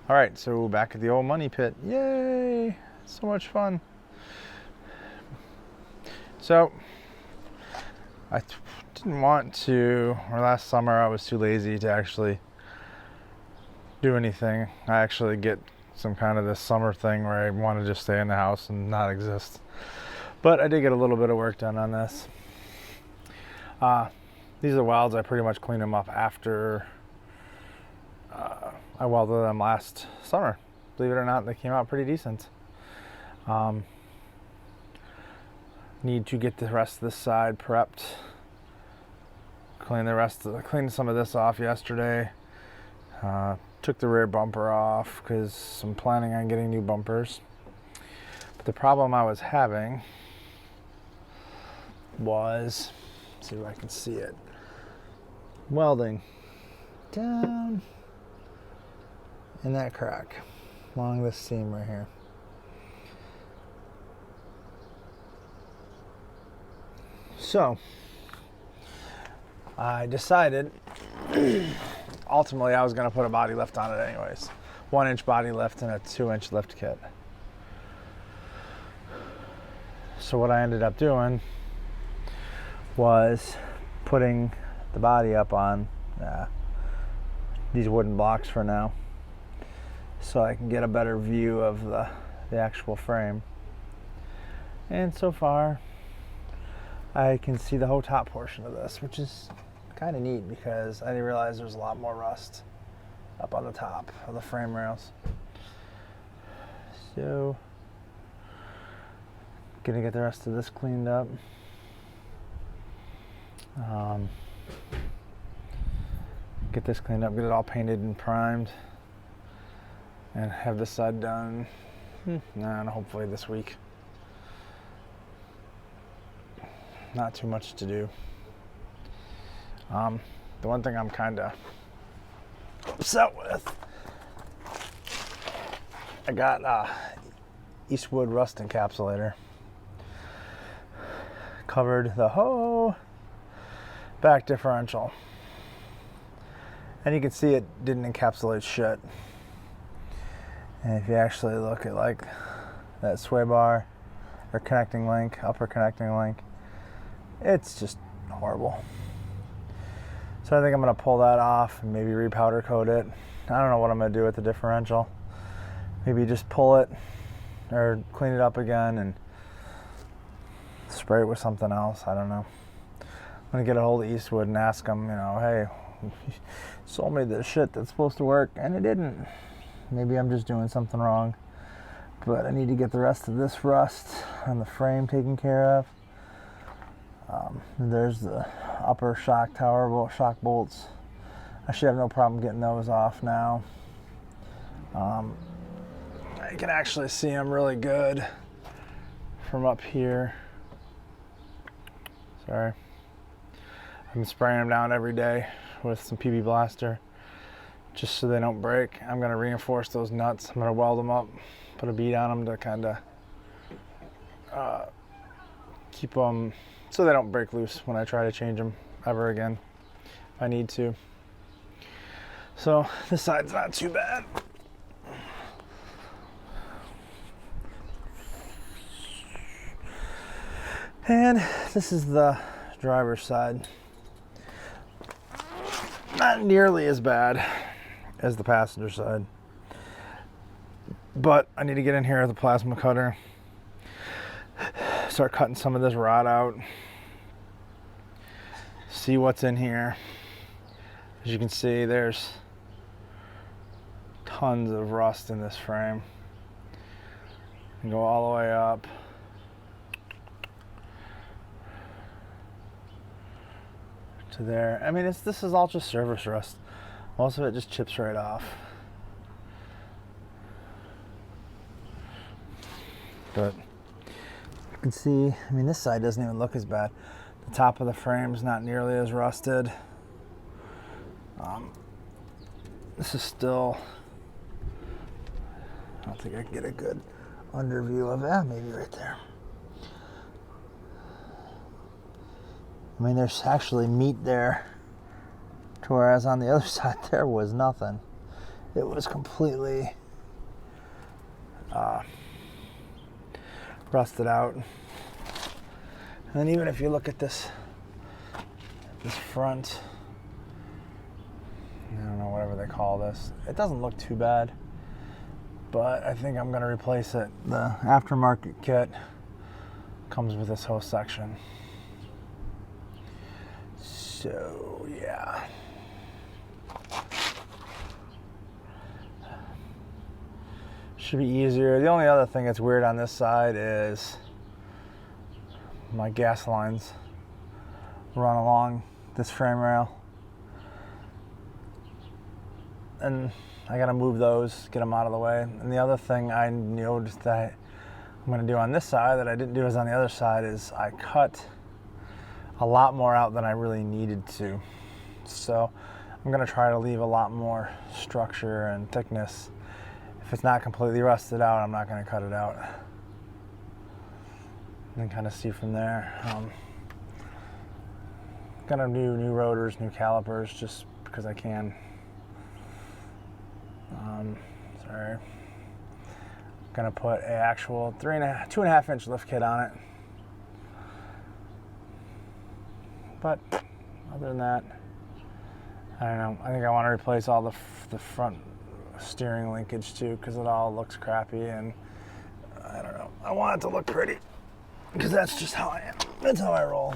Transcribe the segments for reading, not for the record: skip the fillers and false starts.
All right, so back at the old money pit. Yay! So much fun. So I didn't want to, or last summer I was too lazy to actually do anything. I actually get some kind of this summer thing where I want to just stay in the house and not exist. But I did get a little bit of work done on this. These are welds. I pretty much cleaned them up after I welded them last summer. Believe it or not, they came out pretty decent. Need to get the rest of this side prepped. Cleaned some of this off yesterday. Took the rear bumper off because I'm planning on getting new bumpers. But the problem I was having was, let's see if I can see it, welding down in that crack along this seam right here. So I decided ultimately I was going to put a body lift on it anyways. 1-inch body lift and a 2-inch lift kit. So what I ended up doing was putting the body up on these wooden blocks for now, so I can get a better view of the actual frame. And so far I can see the whole top portion of this, which is kind of neat because I didn't realize there's a lot more rust up on the top of the frame rails. So gonna get the rest of this cleaned up. Get this cleaned up, get it all painted and primed, and have this side done and hopefully this week. Not too much to do. The one thing I'm kind of upset with, I got Eastwood rust encapsulator. Covered the whole back differential. And you can see it didn't encapsulate shit. And if you actually look at like that sway bar or connecting link, upper connecting link, it's just horrible. So I think I'm gonna pull that off and maybe repowder coat it. I don't know what I'm gonna do with the differential. Maybe just pull it or clean it up again and spray it with something else. I don't know. I'm gonna get a hold of Eastwood and ask them, hey, you sold me this shit that's supposed to work and it didn't. Maybe I'm just doing something wrong. But I need to get the rest of this rust on the frame taken care of. There's the upper shock bolts. I should have no problem getting those off now. You can actually see them really good from up here. Sorry. I've been spraying them down every day with some PB Blaster just so they don't break. I'm going to reinforce those nuts. I'm going to weld them up, put a bead on them to kind of keep them so they don't break loose when I try to change them ever again if I need to. So this side's not too bad. And this is the driver's side. Not nearly as bad as the passenger side, but I need to get in here with a plasma cutter, start cutting some of this rot out, see what's in here. As you can see, there's tons of rust in this frame, and go all the way up to there. I mean, this is all just surface rust. Most of it just chips right off. But you can see, I mean, this side doesn't even look as bad. The top of the frame's not nearly as rusted. This is still, I don't think I can get a good under view of it. Maybe right there. I mean, there's actually meat there, to whereas on the other side there was nothing. it was completely rusted out. And then even if you look at this front, I don't know, whatever they call this, it doesn't look too bad, but I think I'm going to replace it. The aftermarket kit comes with this whole section. So yeah, should be easier. The only other thing that's weird on this side is my gas lines run along this frame rail, and I gotta move those, get them out of the way. And the other thing I noticed that I'm gonna do on this side that I didn't do is on the other side is I cut a lot more out than I really needed to. So I'm gonna try to leave a lot more structure and thickness. If it's not completely rusted out, I'm not gonna cut it out. And kind of see from there. Gonna do new rotors, new calipers, just because I can. Sorry. Gonna put an actual 2.5 inch lift kit on it. But other than that, I don't know. I think I want to replace all the front steering linkage too, because it all looks crappy, and I don't know. I want it to look pretty, because that's just how I am. That's how I roll.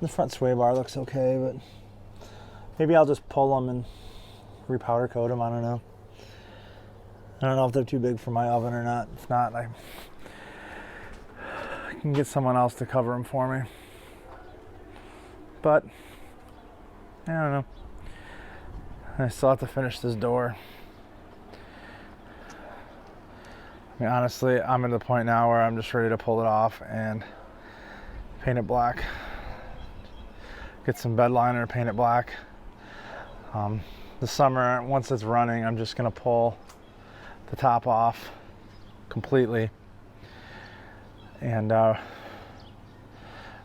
The front sway bar looks okay, but maybe I'll just pull them and repowder coat them. I don't know. I don't know if they're too big for my oven or not. If not, I can get someone else to cover them for me. But I don't know. I still have to finish this door. I mean, honestly, I'm at the point now where I'm just ready to pull it off and paint it black. Get some bed liner, paint it black. This summer, once it's running, I'm just gonna pull the top off completely and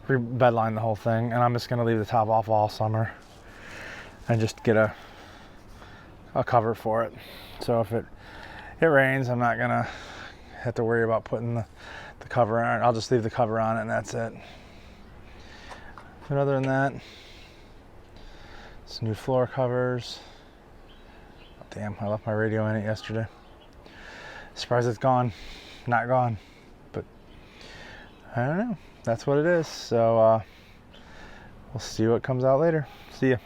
bedline the whole thing, and I'm just gonna leave the top off all summer and just get a cover for it. So if it rains, I'm not gonna have to worry about putting the cover on. I'll just leave the cover on it and that's it. But other than that, some new floor covers. Oh, damn, I left my radio in it yesterday. Surprised it's gone. Not gone. But I don't know. That's what it is. So we'll see what comes out later. See ya.